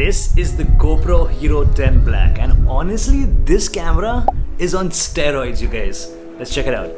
This is the GoPro Hero 10 Black, and honestly this camera is on steroids, you guys. Let's check it out.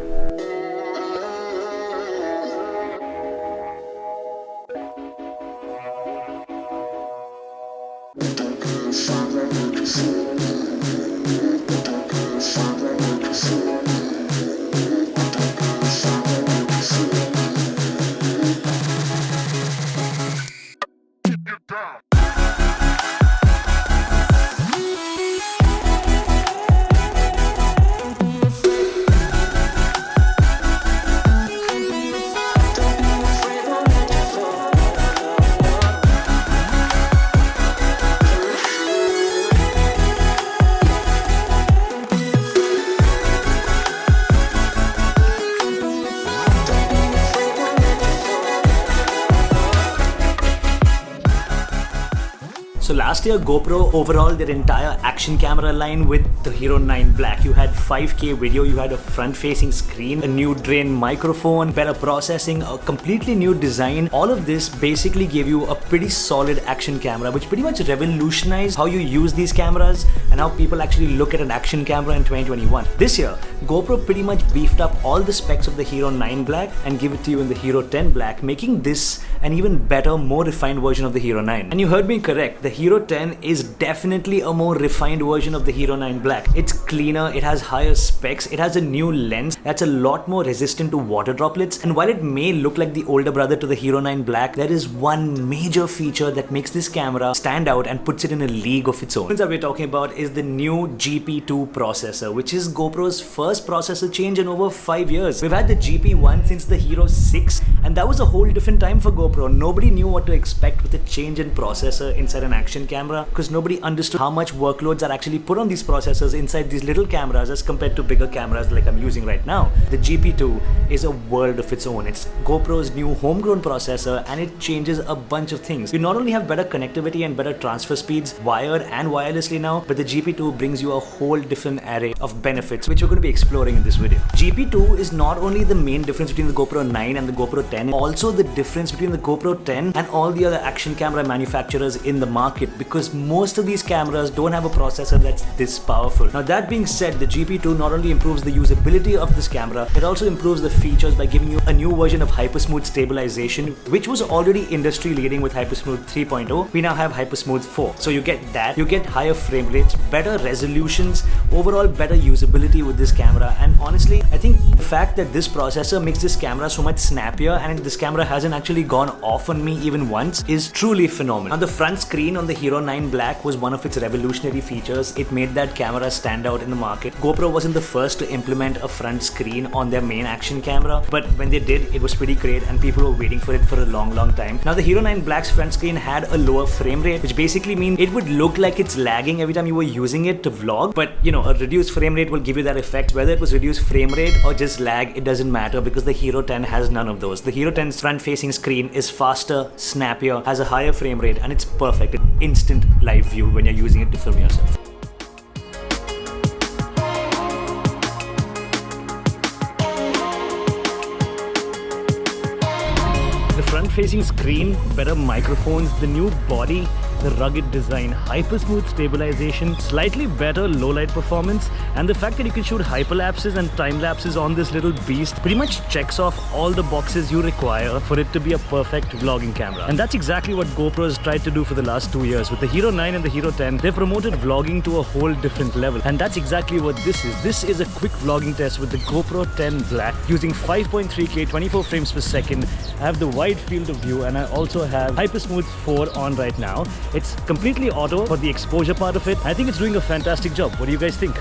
So last year GoPro overhauled their entire action camera line with the Hero 9 Black. You had 5K video, you had a front-facing screen, a new drain microphone, better processing, a completely new design. All of this basically gave you a pretty solid action camera, which pretty much revolutionized how you use these cameras and how people actually look at an action camera in 2021. This year, GoPro pretty much beefed up all the specs of the Hero 9 Black and give it to you in the Hero 10 Black, making this an even better, more refined version of the Hero 9. And you heard me correct, the Hero 10 is definitely a more refined version of the Hero 9 Black. It's cleaner, it has higher specs, it has a new lens that's a lot more resistant to water droplets, and while it may look like the older brother to the Hero 9 Black, there is one major feature that makes this camera stand out and puts it in a league of its own. The that we're talking about is the new GP2 processor, which is GoPro's first processor change in over 5 years. We've had the GP1 since the Hero 6, and that was a whole different time for GoPro. Nobody knew what to expect with a change in processor inside an action camera because nobody understood how much workloads are actually put on these processors inside these little cameras as compared to bigger cameras like I'm using right now. The GP2 is a world of its own. It's GoPro's new homegrown processor, and it changes a bunch of things. You not only have better connectivity and better transfer speeds wired and wirelessly now, but the GP2 brings you a whole different array of benefits which we're going to be exploring in this video. GP2 is not only the main difference between the GoPro 9 and the GoPro 10, also the difference between the GoPro 10 and all the other action camera manufacturers in the market, because most of these cameras don't have a processor that's this powerful. Now that being said, the GP2 not only improves the usability of this camera, it also improves the features by giving you a new version of HYPERSMOOTH stabilization, which was already industry leading with HYPERSMOOTH 3.0. We now have HYPERSMOOTH 4. So you get that, you get higher frame rates, better resolutions, overall better usability with this camera. And honestly, I think the fact that this processor makes this camera so much snappier and this camera hasn't actually gone off on me even once is truly phenomenal. Now the front screen on the Hero 9 Black was one of its revolutionary features. It made that camera stand out in the market. GoPro wasn't the first to implement a front screen on their main action camera, but when they did, it was pretty great and people were waiting for it for a long time. Now the Hero 9 Black's front screen had a lower frame rate, which basically means it would look like it's lagging every time you were using it to vlog, but you know, a reduced frame rate will give you that effect. Whether it was reduced frame rate or just lag, it doesn't matter because the Hero 10 has none of those. The Hero 10's front-facing screen is faster, snappier, has a higher frame rate, and it's perfect. It's instant live view when you're using it to film yourself. The front-facing screen, better microphones, the new body, the rugged design, hyper-smooth stabilization, slightly better low-light performance, and the fact that you can shoot hyperlapses and time-lapses on this little beast pretty much checks off all the boxes you require for it to be a perfect vlogging camera. And that's exactly what GoPro has tried to do for the last 2 years. With the Hero 9 and the Hero 10, they've promoted vlogging to a whole different level. And that's exactly what this is. This is a quick vlogging test with the GoPro 10 Black using 5.3K 24 frames per second. I have the wide field of view, and I also have HYPERSMOOTH 4 on right now. It's completely auto for the exposure part of it. I think it's doing a fantastic job. What do you guys think?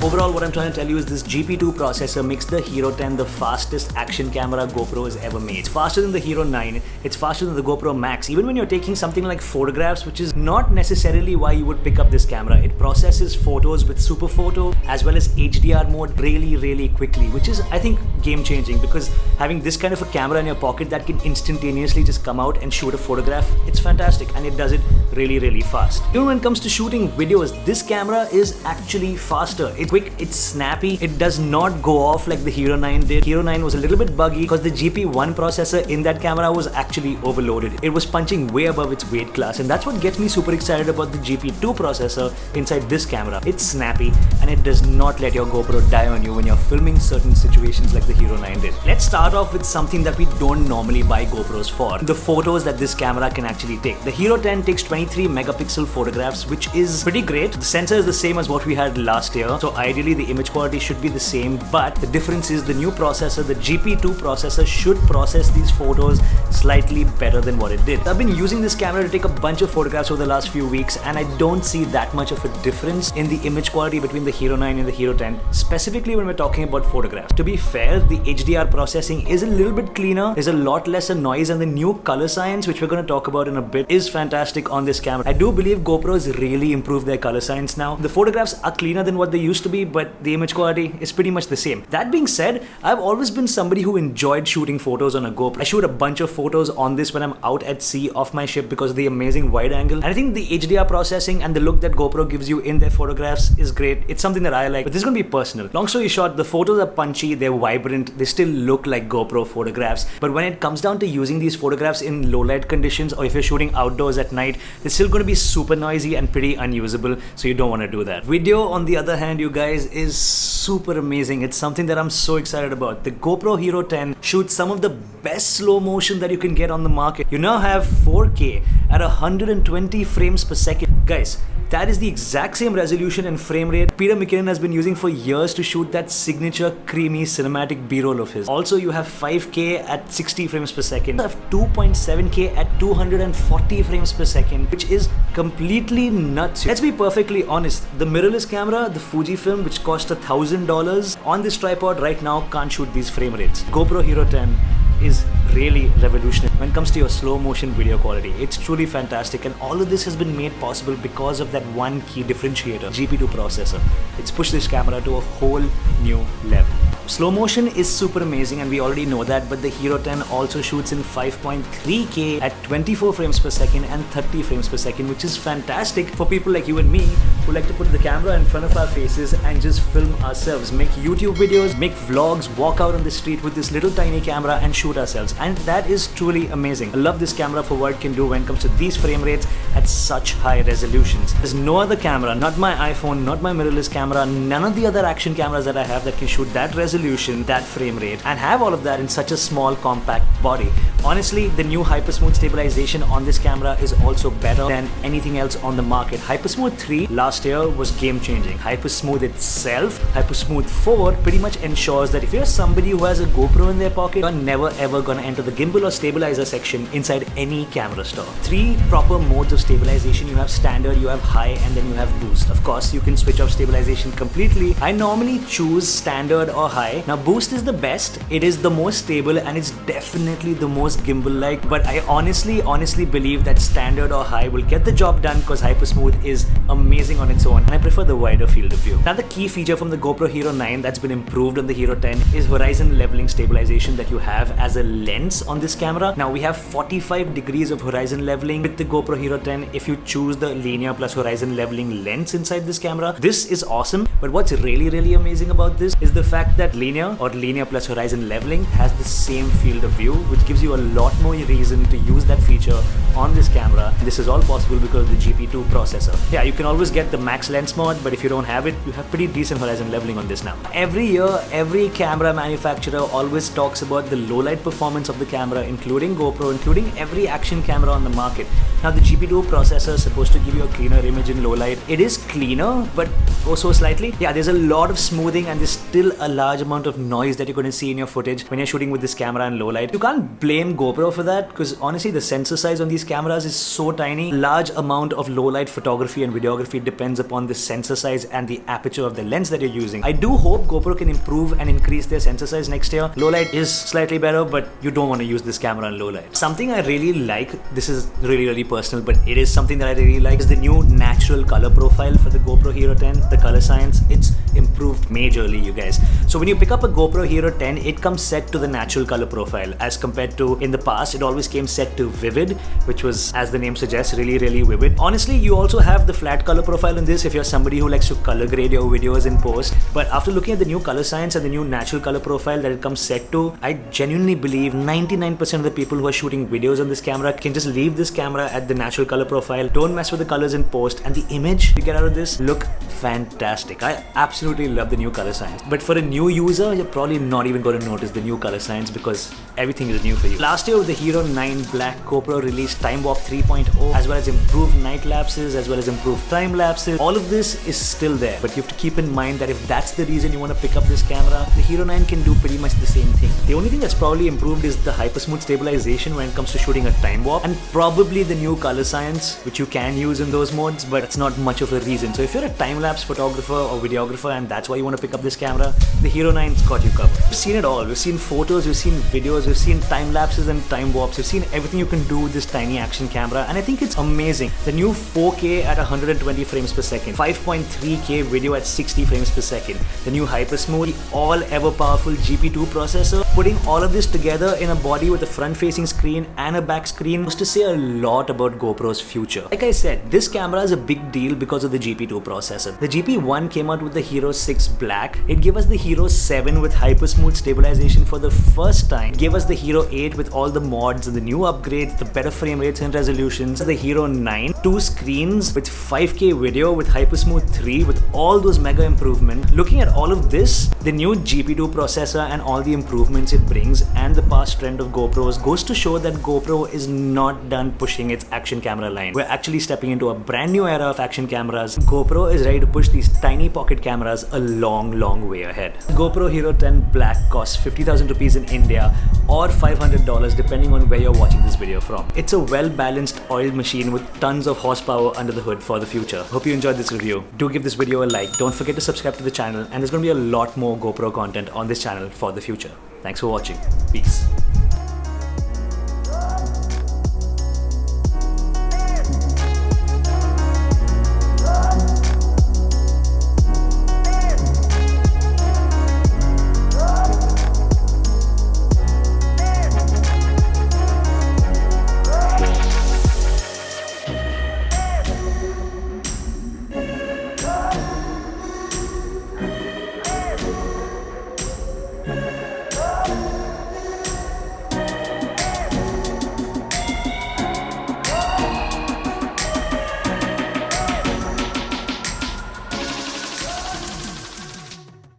Overall, what I'm trying to tell you is this GP2 processor makes the Hero 10 the fastest action camera GoPro has ever made. It's faster than the Hero 9, it's faster than the GoPro Max. Even when you're taking something like photographs, which is not necessarily why you would pick up this camera, it processes photos with super photo as well as HDR mode really quickly, which is, I think, game changing, because having this kind of a camera in your pocket that can instantaneously just come out and shoot a photograph, it's fantastic, and it does it really fast. Even when it comes to shooting videos, this camera is actually faster. It's quick, it's snappy, it does not go off like the Hero 9 did. Hero 9 was a little bit buggy because the GP1 processor in that camera was actually overloaded. It was punching way above its weight class, and that's what gets me super excited about the GP2 processor inside this camera. It's snappy and it does not let your GoPro die on you when you're filming certain situations like the Hero 9 did. Let's start off with something that we don't normally buy GoPros for: the photos that this camera can actually take. The Hero 10 takes 23 megapixel photographs, which is pretty great. The sensor is the same as what we had last year, so ideally the image quality should be the same, but the difference is the new processor, the GP2 processor, should process these photos slightly better than what it did. I've been using this camera to take a bunch of photographs over the last few weeks, and I don't see that much of a difference in the image quality between the Hero 9 and the Hero 10, specifically when we're talking about photographs. To be fair, the HDR processing is a little bit cleaner, there's a lot lesser noise, and the new color science, which we're going to talk about in a bit, is fantastic on this camera. I do believe GoPro's really improved their color science now. The photographs are cleaner than what they used to be, but the image quality is pretty much the same. That being said, I've always been somebody who enjoyed shooting photos on a GoPro. I shoot a bunch of photos on this when I'm out at sea off my ship because of the amazing wide angle. And I think the HDR processing and the look that GoPro gives you in their photographs is great. It's something that I like, but this is going to be personal. Long story short, the photos are punchy, they're vibrant, they still look like GoPro photographs. But when it comes down to using these photographs in low light conditions, or if you're shooting outdoors at night, they're still going to be super noisy and pretty unusable, so you don't want to do that. Video, on the other hand, you guys, is super amazing. It's something that I'm so excited about. The GoPro Hero 10 shoots some of the best slow motion that you can get on the market. You now have 4K at 120 frames per second. Guys, that is the exact same resolution and frame rate Peter McKinnon has been using for years to shoot that signature creamy cinematic B-roll of his. Also, you have 5K at 60 frames per second. You have 2.7K at 240 frames per second, which is completely nuts. Let's be perfectly honest. The mirrorless camera, the FUJIFILM, which cost $1,000 on this tripod right now, can't shoot these frame rates. GoPro Hero 10 is really revolutionary when it comes to your slow motion video quality. It's truly fantastic, and all of this has been made possible because of that one key differentiator, GP2 processor. It's pushed this camera to a whole new level. Slow motion is super amazing, and we already know that, but the Hero 10 also shoots in 5.3K at 24 frames per second and 30 frames per second, which is fantastic for people like you and me who like to put the camera in front of our faces and just film ourselves, make YouTube videos, make vlogs, walk out on the street with this little tiny camera and shoot ourselves. And that is truly amazing. I love this camera for what it can do when it comes to these frame rates at such high resolutions. There's no other camera, not my iPhone, not my mirrorless camera, none of the other action cameras that I have that can shoot that resolution, that frame rate, and have all of that in such a small compact body. Honestly, the new HYPERSMOOTH stabilization on this camera is also better than anything else on the market. HYPERSMOOTH 3 last year was game changing. HYPERSMOOTH itself, HYPERSMOOTH 4, pretty much ensures that if you're somebody who has a GoPro in their pocket, you're never ever gonna enter the gimbal or stabilizer section inside any camera store. 3 proper modes of stabilization. You have standard, you have high, and then you have boost. Of course, you can switch off stabilization completely. I normally choose standard or high. Now, boost is the best. It is the most stable, and it's definitely the most gimbal-like, but I honestly believe that standard or high will get the job done because HYPERSMOOTH is amazing on its own, and I prefer the wider field of view. Another key feature from the GoPro Hero 9 that's been improved on the Hero 10 is horizon leveling stabilization that you have as a lens on this camera. Now, we have 45 degrees of horizon leveling with the GoPro Hero 10 if you choose the linear plus horizon leveling lens inside this camera. This is awesome, but what's really amazing about this is the fact that linear or linear plus horizon leveling has the same field of view, which gives you a lot more reason to use that feature on this camera. This is all possible because of the GP2 processor. Yeah, you can always get the max lens mod, but if you don't have it, you have pretty decent horizon leveling on this now. Every year, every camera manufacturer always talks about the low light performance of the camera, including GoPro, including every action camera on the market. Now, the GP2 processor is supposed to give you a cleaner image in low light. It is cleaner, but also slightly. Yeah, there's a lot of smoothing, and there's still a large amount of noise that you're going to see in your footage when you're shooting with this camera in low light. You can't blame GoPro for that, because honestly, the sensor size on these cameras is so tiny. A large amount of low light photography and videography depends depends upon the sensor size and the aperture of the lens that you're using. I do hope GoPro can improve and increase their sensor size next year. Low light is slightly better, but you don't want to use this camera on low light. Something I really like, this is really personal, but it is something that I really like, is the new natural color profile for the GoPro Hero 10, the color science. It's improved majorly, you guys. So when you pick up a GoPro Hero 10, it comes set to the natural color profile, as compared to in the past, it always came set to vivid, which was, as the name suggests, really vivid. Honestly, you also have the flat color profile in this if you're somebody who likes to color grade your videos in post. But after looking at the new color science and the new natural color profile that it comes set to, I genuinely believe 99% of the people who are shooting videos on this camera can just leave this camera at the natural color profile, don't mess with the colors in post, and the image you get out of this look fantastic. I absolutely love the new color science. But for a new user, you're probably not even going to notice the new color science because everything is new for you. Last year with the Hero 9 Black, GoPro released Time Warp 3.0, as well as improved night lapses, as well as improved time lapses. All of this is still there, but you have to keep in mind that if that's the reason you want to pick up this camera, the Hero 9 can do pretty much the same thing. The only thing that's probably improved is the HYPERSMOOTH stabilization when it comes to shooting a time warp, and probably the new color science, which you can use in those modes, but it's not much of a reason. So if you're a time-lapse photographer or videographer and that's why you want to pick up this camera, the Hero 9's got you covered. We've seen it all. We've seen photos, we've seen videos, we've seen time lapses and time warps. We've seen everything you can do with this tiny action camera, and I think it's amazing. The new 4K at 120 frames per second, 5.3K video at 60 frames per second, the new HYPERSMOOTH, the all-ever powerful GP2 processor, putting all of this together in a body with a front-facing screen and a back screen was to say a lot about GoPro's future. Like I said, this camera is a big deal because of the GP2 processor. The GP1 came out with the Hero 6 Black. It gave us the Hero 7 with HYPERSMOOTH stabilization for the first time. It gave us the Hero 8 with all the mods and the new upgrades, the better frame rates and resolutions. The Hero 9, 2 screens with 5K video with HYPERSMOOTH 3 with all those mega improvements. Looking at all of this, the new GP2 processor and all the improvements it brings and the past trend of GoPros goes to show that GoPro is not done pushing its action camera line. We're actually stepping into a brand new era of action cameras. GoPro is ready to push these tiny pocket cameras a long way ahead. GoPro Hero 10 Black costs 50,000 rupees in India or $500 depending on where you're watching this video from. It's a well-balanced oiled machine with tons of horsepower under the hood for the future. Hope you enjoyed this review. Do give this video a like. Don't forget to subscribe to the channel, and there's going to be a lot more GoPro content on this channel for the future. Thanks for watching. Peace.